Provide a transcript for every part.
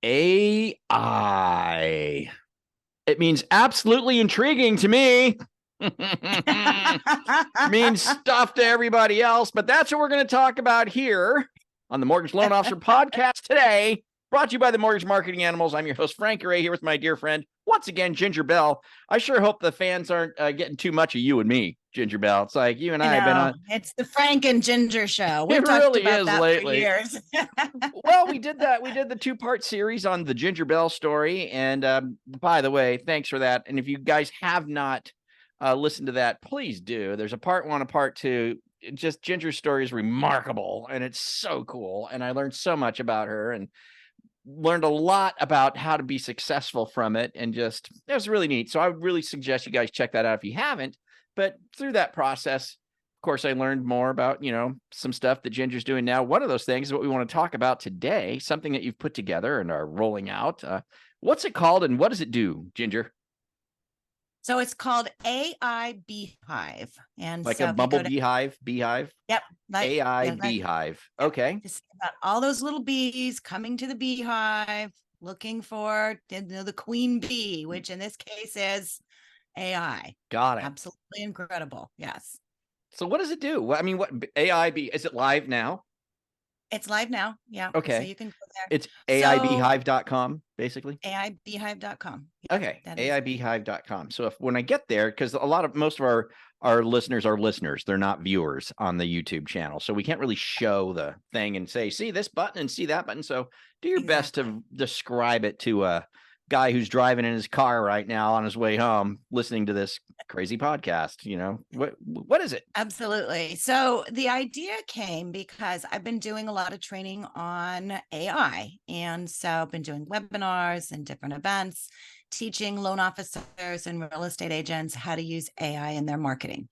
AI. It means absolutely intriguing to me. Means stuff to everybody else, but that's what we're going to talk about here on the Mortgage Loan Officer Podcast today. Brought to you by the Mortgage Marketing Animals. I'm your host, Frank Ray, here with my dear friend, once again, Ginger Bell. I sure hope the fans aren't getting too much of you and me, Ginger Bell. It's like you and I have been on. It's the Frank and Ginger show. We've It talked really about is that lately. for years. Well, we did that. We did the two-part series on the Ginger Bell story. And by the way, thanks for that. And if you guys have not listened to that, please do. There's a part one, a part two. Just Ginger's story is remarkable, and it's so cool. And I learned so much about her and learned a lot about how to be successful from it. And just, it was really neat. So I would really suggest you guys check that out if you haven't. But through that process, of course, I learned more about, some stuff that Ginger's doing now. One of those things is what we want to talk about today, something that you've put together and are rolling out. What's it called and what does it do, Ginger? So it's called AI Beehive. And Like so a bumblebee hive, beehive? Yep. AI Beehive. Yep. Okay. Just about all those little bees coming to the beehive, looking for the queen bee, which in this case is AI. Got it. Absolutely incredible. Yes. So what does it do? I mean, what AI is it live now? It's live now. Yeah. Okay. So you can go there. It's aibeehive.com, basically. AIBeehive.com. Yeah, okay. aibeehive.com. So when I get there, because most of our listeners are listeners, they're not viewers on the YouTube channel. So we can't really show the thing and say, see this button and see that button. So do your best to describe it to a guy who's driving in his car right now on his way home, listening to this crazy podcast. What is it? Absolutely. So the idea came because I've been doing a lot of training on AI. And so I've been doing webinars and different events, teaching loan officers and real estate agents how to use AI in their marketing.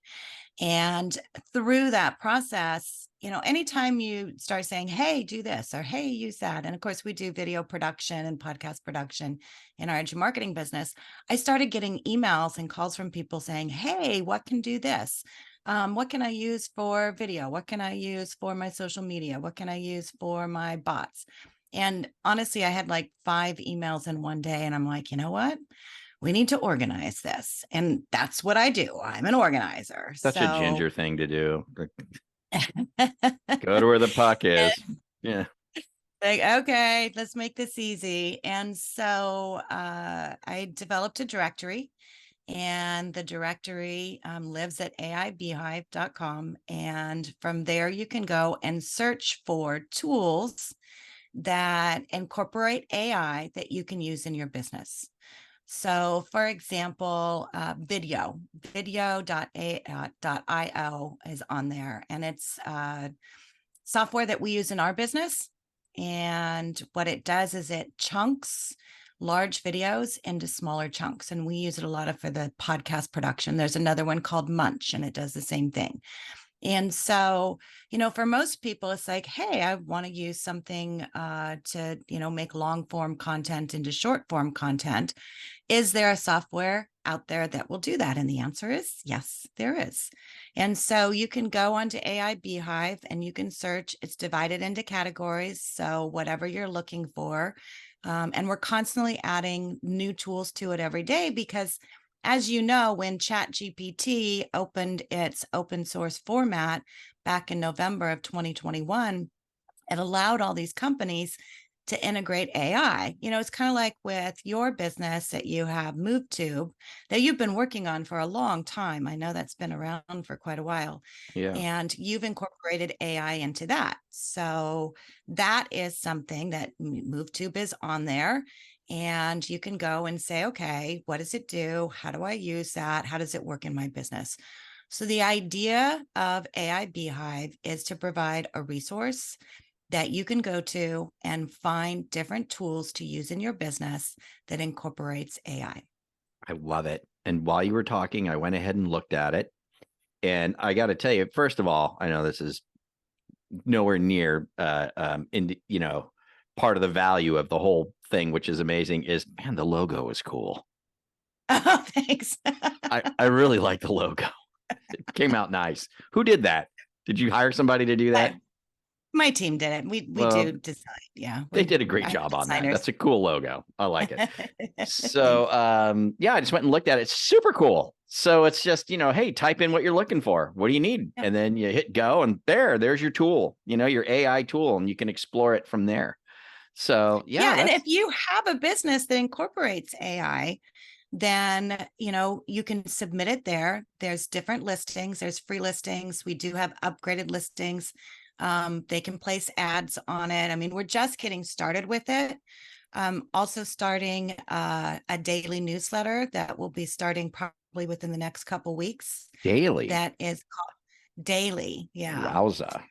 And through that process, anytime you start saying, hey, do this, or hey, use that. And of course, we do video production and podcast production in our edge marketing business. I started getting emails and calls from people saying, hey, what can do this? What can I use for video? What can I use for my social media? What can I use for my bots? And honestly, I had like 5 emails in one day. And I'm like, you know what? We need to organize this. And that's what I do. I'm an organizer. Such a Ginger thing to do. Go to where the puck is. Yeah. Like, okay, let's make this easy. And so I developed a directory, and the directory lives at aibeehive.com. And from there, you can go and search for tools that incorporate AI that you can use in your business. So, for example, video.io is on there, and it's software that we use in our business. And what it does is it chunks large videos into smaller chunks. And we use it a lot for the podcast production. There's another one called Munch, and it does the same thing. And so, for most people, it's like, hey, I want to use something to, make long form content into short form content. Is there a software out there that will do that? And the answer is yes, there is. And so you can go onto AI Beehive and you can search. It's divided into categories. So whatever you're looking for. And we're constantly adding new tools to it every day because, as you know, when ChatGPT opened its open source format back in November of 2021, it allowed all these companies to integrate AI. It's kind of like with your business that you have, MoveTube, that you've been working on for a long time. I know that's been around for quite a while. Yeah. And you've incorporated AI into that. So that is something that MoveTube is on there. And you can go and say, okay, what does it do? How do I use that? How does it work in my business? So the idea of AI Beehive is to provide a resource that you can go to and find different tools to use in your business that incorporates AI. I love it. And while you were talking, I went ahead and looked at it. And I got to tell you, first of all, I know this is nowhere near, part of the value of the whole thing, which is amazing, is, man, the logo is cool. Oh, thanks. I really like the logo. It came out nice. Who did that? Did you hire somebody to do that? My team did it. We do Well, design. Yeah, they we did a great I have job on that. designers. That's a cool logo. I like it. Thanks. So yeah, I just went and looked at it. It's super cool. So it's just, hey, type in what you're looking for. What do you need? Yep. And then you hit go, and there's your tool, your AI tool, and you can explore it from there. So yeah, Yeah, and if that's you have a business that incorporates AI, then you can submit it there. There's different listings. There's free listings. We do have upgraded listings. They can place ads on it. I mean, we're just getting started with it. Also starting a daily newsletter that will be starting probably within the next couple weeks. daily. That is called daily. Yeah, Wowza.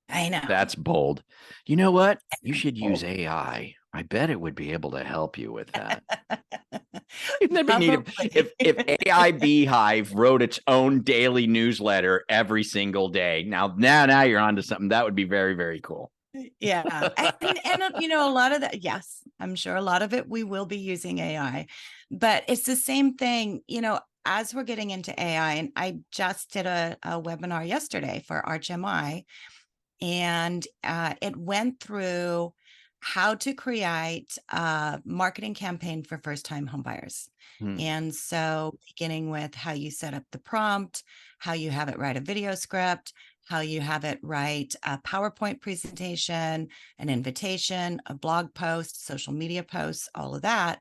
I know. That's bold. You know what? You should use AI. I bet it would be able to help you with that. That'd be neat Probably. if AI Beehive wrote its own daily newsletter every single day. Now you're onto something. That would be very, very cool. Yeah. And a lot of that, yes, I'm sure a lot of it we will be using AI, but it's the same thing, as we're getting into AI. And I just did a webinar yesterday for ArchMI, and it went through how to create a marketing campaign for first-time homebuyers. Hmm. And so, beginning with how you set up the prompt, how you have it write a video script, how you have it write a PowerPoint presentation, an invitation, a blog post, social media posts, all of that.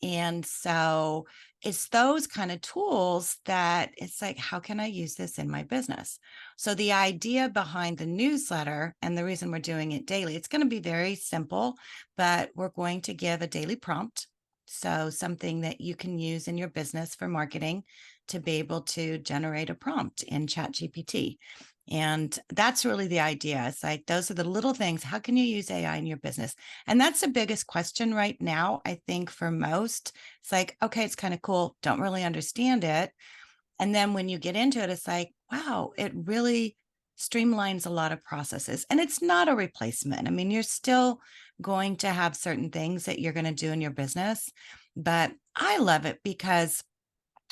And so it's those kind of tools that it's like, how can I use this in my business? So the idea behind the newsletter and the reason we're doing it daily, it's going to be very simple, but we're going to give a daily prompt. So something that you can use in your business for marketing to be able to generate a prompt in ChatGPT. And that's really the idea. It's like, those are the little things. How can you use AI in your business? And that's the biggest question right now, I think, for most. It's like, okay, it's kind of cool. Don't really understand it. And then when you get into it, it's like, wow, it really streamlines a lot of processes. And it's not a replacement. I mean, you're still going to have certain things that you're going to do in your business. But I love it because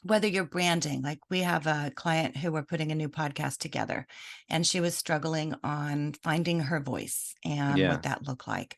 whether you're branding, like we have a client who we're putting a new podcast together, and she was struggling on finding her voice and Yeah. what that looked like.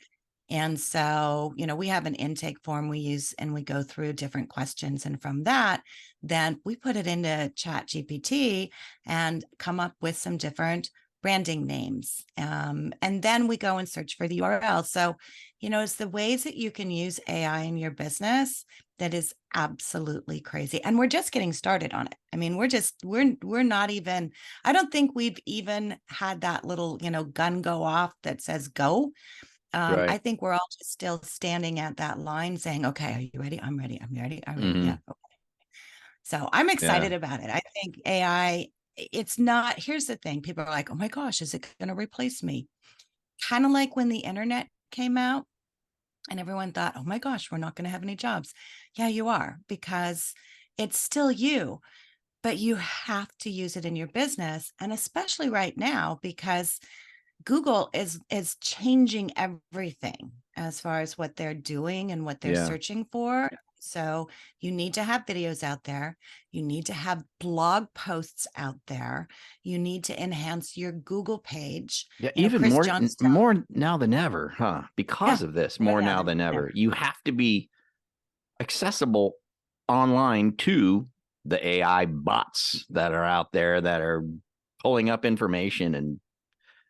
And so, we have an intake form we use and we go through different questions. And from that, then we put it into Chat GPT and come up with some different branding names. And then we go and search for the URL. So, it's the ways that you can use AI in your business that is absolutely crazy. And we're just getting started on it. I mean, we're not even, I don't think we've even had that little, gun go off that says go. Right. I think we're all just still standing at that line saying, okay, are you ready? I'm ready. I'm ready. I'm ready. Yeah. Hmm. Okay. So I'm Yeah. excited about it. I think AI, it's not, here's the thing. People are like, oh my gosh, is it going to replace me? Kind of like when the internet came out and everyone thought, oh my gosh, we're not going to have any jobs. Yeah, you are, because it's still you, but you have to use it in your business. And especially right now, because Google is changing everything as far as what they're doing and what they're Yeah. searching for. So you need to have videos out there. You need to have blog posts out there. You need to enhance your Google page. Yeah. Even Chris more, Johnstone. more now than ever, huh? Yeah, Because of this, more more now now than than ever, ever. you have to be accessible online to the AI bots that are out there that are pulling up information, and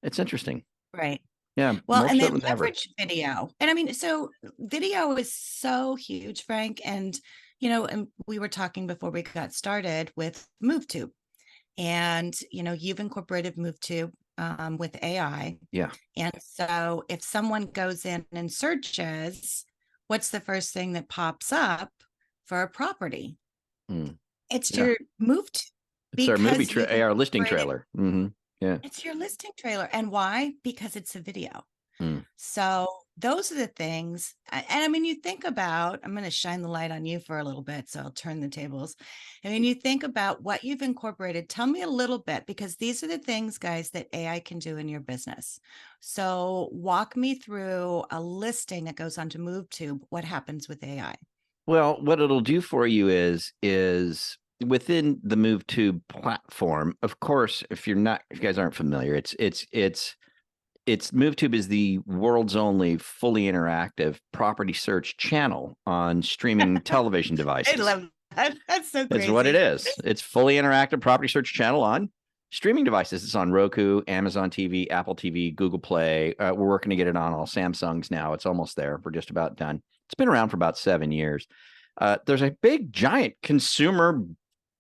it's interesting. Right. Yeah, Well, more and they so than ever. leverage video. And I mean, so video is so huge, Frank. And, and we were talking before we got started with MoveTube. And, you've incorporated MoveTube with AI. Yeah. And so if someone goes in and searches, what's the first thing that pops up for a property? Mm. It's Yeah. your MoveTube, It's our because you've our listing incorporated, trailer. Yeah. it's your listing trailer. And why? Because it's a video. Mm. So those are the things. And I mean, you think about, I'm going to shine the light on you for a little bit. So I'll turn the tables. I mean, you think about what you've incorporated. Tell me a little bit, because these are the things, guys, that AI can do in your business. So walk me through a listing that goes onto MoveTube. What happens with AI? Well, what it'll do for you is within the MoveTube platform. Of course, if you guys aren't familiar, it's it's MoveTube is the world's only fully interactive property search channel on streaming television I devices. love that. That's so It's what it crazy. is. It's fully interactive property search channel on streaming devices. It's on Roku, Amazon TV, Apple TV, Google Play. We're working to get it on all Samsungs now. It's almost there. We're just about done. It's been around for about 7 years. There's a big, giant consumer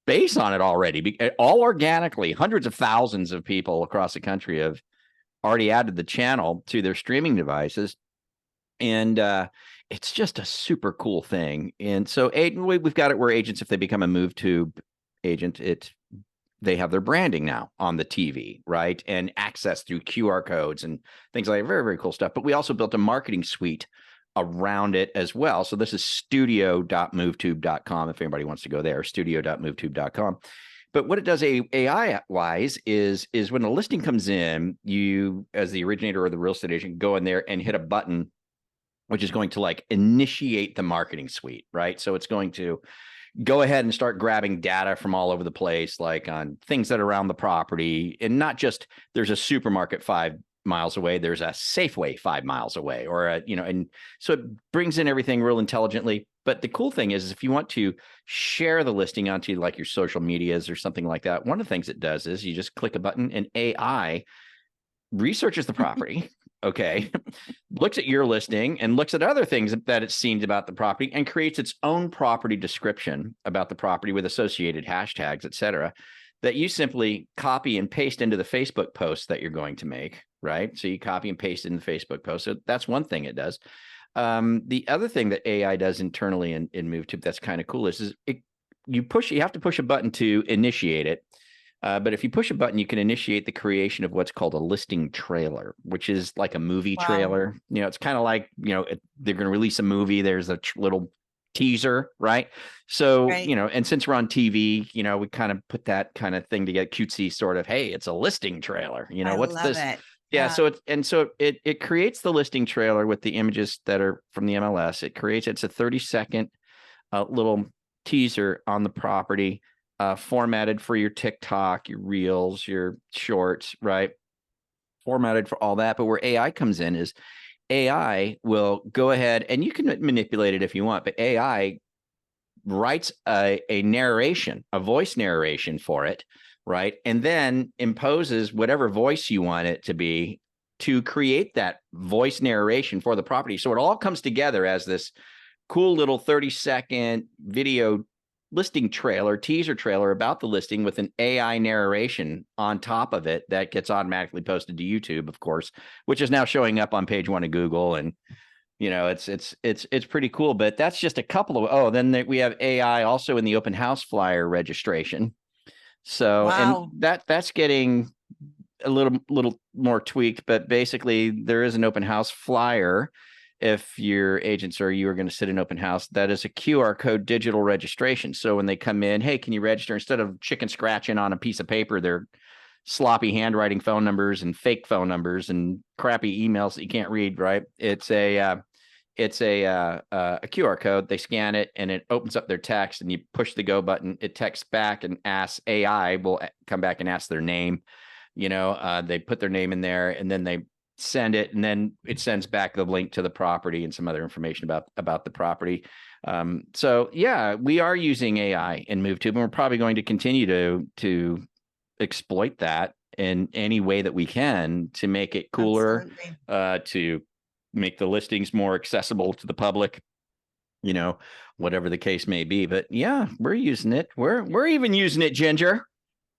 base on it already, all organically. Hundreds of thousands of people across the country have already added the channel to their streaming devices. And it's just a super cool thing. And so we've got it where agents, if they become a MoveTube agent, they have their branding now on the TV, right? And access through QR codes and things like that. Very, very cool stuff. But we also built a marketing suite around it as well. So this is studio.movetube.com if anybody wants to go there, studio.movetube.com. But what it does AI wise is when a listing comes in, you, as the originator or the real estate agent, go in there and hit a button, which is going to like initiate the marketing suite, right? So it's going to go ahead and start grabbing data from all over the place, like on things that are around the property, and not just there's a supermarket 5 miles away, there's a Safeway 5 miles away, or and so it brings in everything real intelligently. But the cool thing is if you want to share the listing onto like your social medias or something like that, one of the things it does is you just click a button and AI researches the property, okay, looks at your listing and looks at other things that it's seen about the property and creates its own property description about the property with associated hashtags, et cetera, that you simply copy and paste into the Facebook post that you're going to make, right? So you copy and paste in the Facebook post. So that's one thing it does. The other thing that AI does internally in MoveTube that's kind of cool is you have to push a button to initiate it. But if you push a button, you can initiate the creation of what's called a listing trailer, which is like a movie Wow. trailer. It's kind of like, they're going to release a movie. There's a little teaser, right? So, Right. and since we're on TV, we kind of put that kind of thing to get cutesy sort of, hey, it's a listing trailer. I What's love this? it. Yeah. So it creates the listing trailer with the images that are from the MLS. It's a 30-second little teaser on the property, formatted for your TikTok, your reels, your shorts, right? Formatted for all that. But where AI comes in is AI will go ahead, and you can manipulate it if you want, but AI writes a narration, a voice narration for it, right? And then imposes whatever voice you want it to be to create that voice narration for the property. So it all comes together as this cool little 30-second video listing trailer, teaser trailer about the listing with an AI narration on top of it that gets automatically posted to YouTube, of course, which is now showing up on page 1 of Google. And it's pretty cool. But that's just a couple of then we have AI also in the open house flyer registration. So and Wow. that's getting a little more tweaked, but basically there is an open house flyer. If your agents or you are going to sit in open house, that is a QR code digital registration. So when they come in, hey, can you register? Instead of chicken scratching on a piece of paper, they're sloppy handwriting phone numbers and fake phone numbers and crappy emails that you can't read, right? It's a QR code. They scan it and it opens up their text, and you push the go button. It texts back and asks, AI will come back and ask their name. They put their name in there, and then they send it, and then it sends back the link to the property and some other information about the property. So yeah, we are using AI in MoveTube, and we're probably going to continue to exploit that in any way that we can to make it cooler, Absolutely. to make the listings more accessible to the public, whatever the case may be. But yeah, we're using it. We're even using it, Ginger.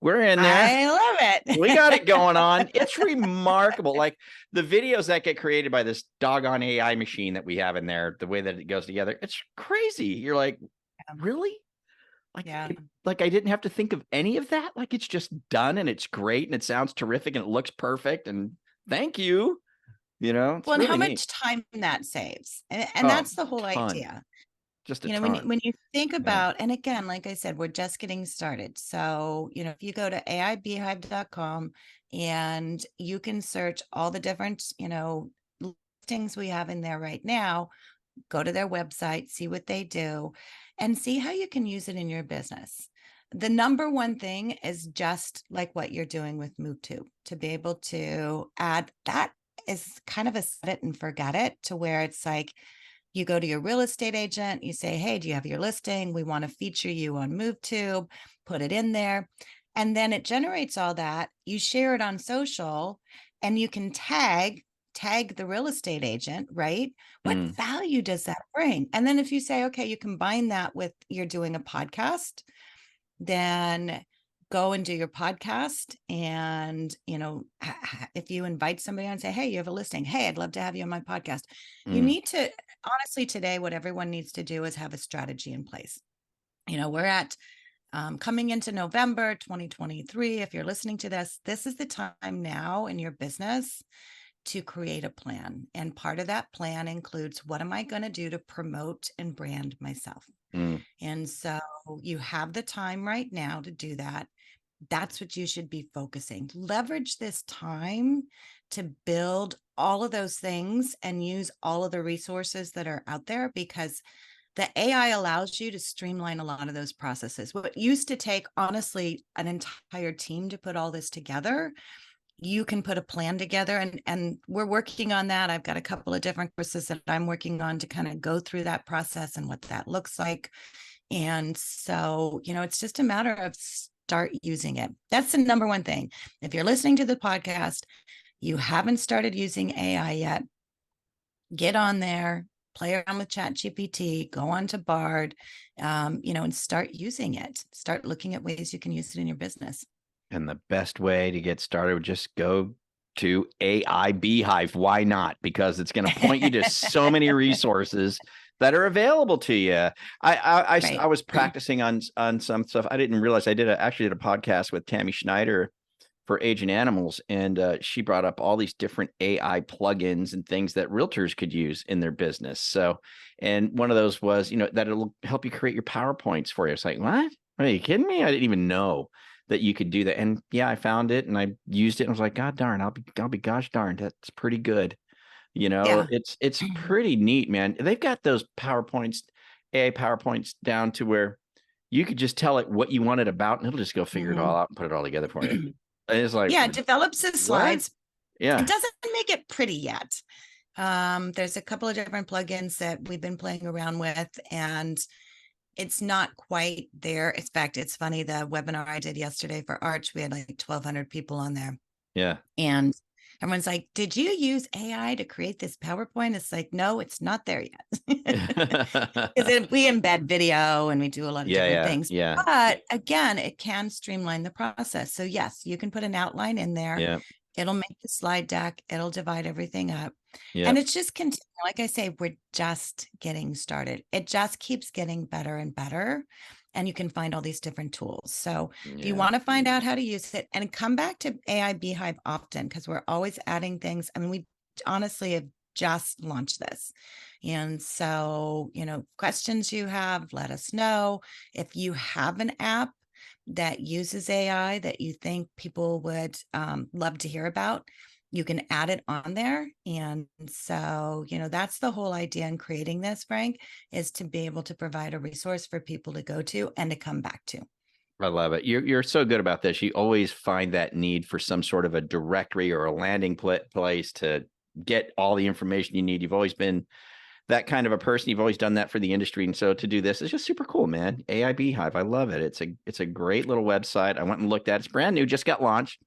We're in there. I love We got it. it going on. It's remarkable. Like the videos that get created by this doggone AI machine that we have in there, the way that it goes together, it's crazy. You're like, really? Yeah. Like I didn't have to think of any of that. Like it's just done, and it's great, and it sounds terrific, and it looks perfect. And thank you. It's Well, and how really neat. much time that saves. And Oh, that's the whole ton. idea. Just a When ton. when you think Yeah. about, and again, like I said, we're just getting started. So, if you go to aibeehive.com and you can search all the different, listings we have in there right now, go to their website, see what they do, and see how you can use it in your business. The number one thing is just like what you're doing with MoveTube, to be able to add that is kind of a set it and forget it, to where it's like you go to your real estate agent, you say, hey, do you have your listing? We want to feature you on MoveTube, put it in there. And then it generates all that. You share it on social, and you can tag the real estate agent, right? What Mm, value does that bring? And then if you say, okay, you combine that with you're doing a podcast, then go and do your podcast. And, if you invite somebody on and say, hey, you have a listing, hey, I'd love to have you on my podcast. You mm, need to, honestly, today, what everyone needs to do is have a strategy in place. We're at coming into November 2023. If you're listening to this is the time now in your business to create a plan. And part of that plan includes, what am I going to do to promote and brand myself? mm, And so you have the time right now to do that. That's what you should be focusing. Leverage this time to build all of those things and use all of the resources that are out there, because the AI allows you to streamline a lot of those processes. What used to take, honestly, an entire team to put all this together, you can put a plan together, and we're working on that. I've got a couple of different courses that I'm working on to kind of go through that process and what that looks like. And so, it's just a matter of start using it. That's the number one thing. If you're listening to the podcast, you haven't started using AI yet, get on there, play around with ChatGPT, go on to Bard, and start using it. Start looking at ways you can use it in your business. and the best way to get started would just go to AI Beehive. Why not? Because it's going to point you to so many resources that are available to you. I Right. was practicing on some stuff. I didn't realize I actually did a podcast with Tammy Schneider for Agent Animals, and she brought up all these different AI plugins and things that realtors could use in their business. So, and one of those was, that it'll help you create your PowerPoints for you. It's like, what? Are you kidding me? I didn't even know that you could do that. And yeah, I found it and I used it and I was like, God darn, I'll be gosh darn, that's pretty good. Yeah. It's pretty neat, man. They've got those PowerPoints, AI PowerPoints down to where you could just tell it what you want it about, and it'll just go figure it all out and put it all together for you. And it's like, Yeah, it develops the what? slides. It Yeah. doesn't make it pretty yet. There's a couple of different plugins that we've been playing around with, and it's not quite there. In fact, it's funny, the webinar I did yesterday for Arch, we had like 1,200 people on there. Yeah. And everyone's like, did you use AI to create this PowerPoint? It's like, no, it's not there yet. Because we embed video and we do a lot of Yeah. different Yeah. things. Yeah. But again, it can streamline the process. So yes, you can put an outline in there. Yeah. It'll make the slide deck. It'll divide everything up. Yeah. And it's just continue. Like I say, we're just getting started. It just keeps getting better and better. And you can find all these different tools. So if you Yeah. want to find out how to use it, and come back to AI Beehive often, because we're always adding things. I mean, we honestly have just launched this. And so, questions you have, let us know. If you have an app that uses AI that you think people would love to hear about, you can add it on there. And so, that's the whole idea in creating this, Frank, is to be able to provide a resource for people to go to and to come back to. I love it. You're so good about this. You always find that need for some sort of a directory or a landing place to get all the information you need. You've always been that kind of a person. You've always done that for the industry. And so to do this is just super cool, man. AI Beehive. I love it. It's a great little website. I went and looked at it. It's brand new, just got launched,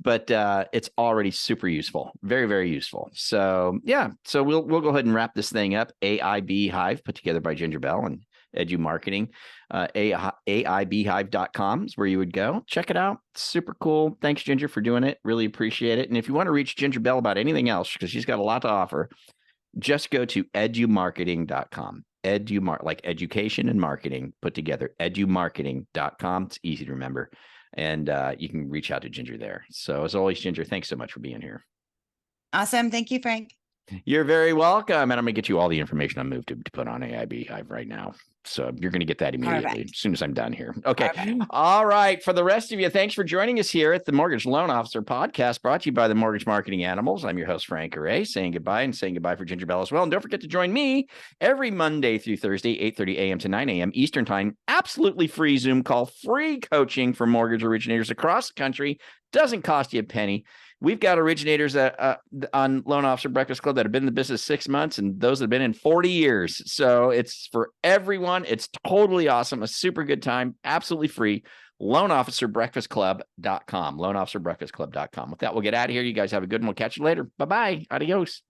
but it's already super useful. Very, very useful. So yeah. So we'll go ahead and wrap this thing up. AI Beehive, put together by Ginger Bell and Edu Marketing. AIBeehive.com is where you would go. Check it out. Super cool. Thanks, Ginger, for doing it. Really appreciate it. And if you want to reach Ginger Bell about anything else, because she's got a lot to offer, just go to edumarketing.com. Like education and marketing put together. Edumarketing.com. It's easy to remember. And you can reach out to Ginger there. So as always, Ginger, thanks so much for being here. Awesome. Thank you, Frank. You're very welcome. And I'm going to get you all the information on Move to put on AI Beehive right now. So you're going to get that immediately as soon as I'm done here. Okay. All right. For the rest of you, thanks for joining us here at the Mortgage Loan Officer Podcast, brought to you by the Mortgage Marketing Animals. I'm your host, Frank Array, saying goodbye and saying goodbye for Ginger Bell as well. And don't forget to join me every Monday through Thursday, 8:30 a.m. to 9 a.m. Eastern Time. Absolutely free Zoom call, free coaching for mortgage originators across the country. Doesn't cost you a penny. we've got originators on Loan Officer Breakfast Club that have been in the business 6 months, and those that have been in 40 years. So it's for everyone. It's totally awesome. A super good time. Absolutely free. loanofficerbreakfastclub.com. loanofficerbreakfastclub.com. With that, we'll get out of here. You guys have a good one. We'll catch you later. Bye-bye. Adios.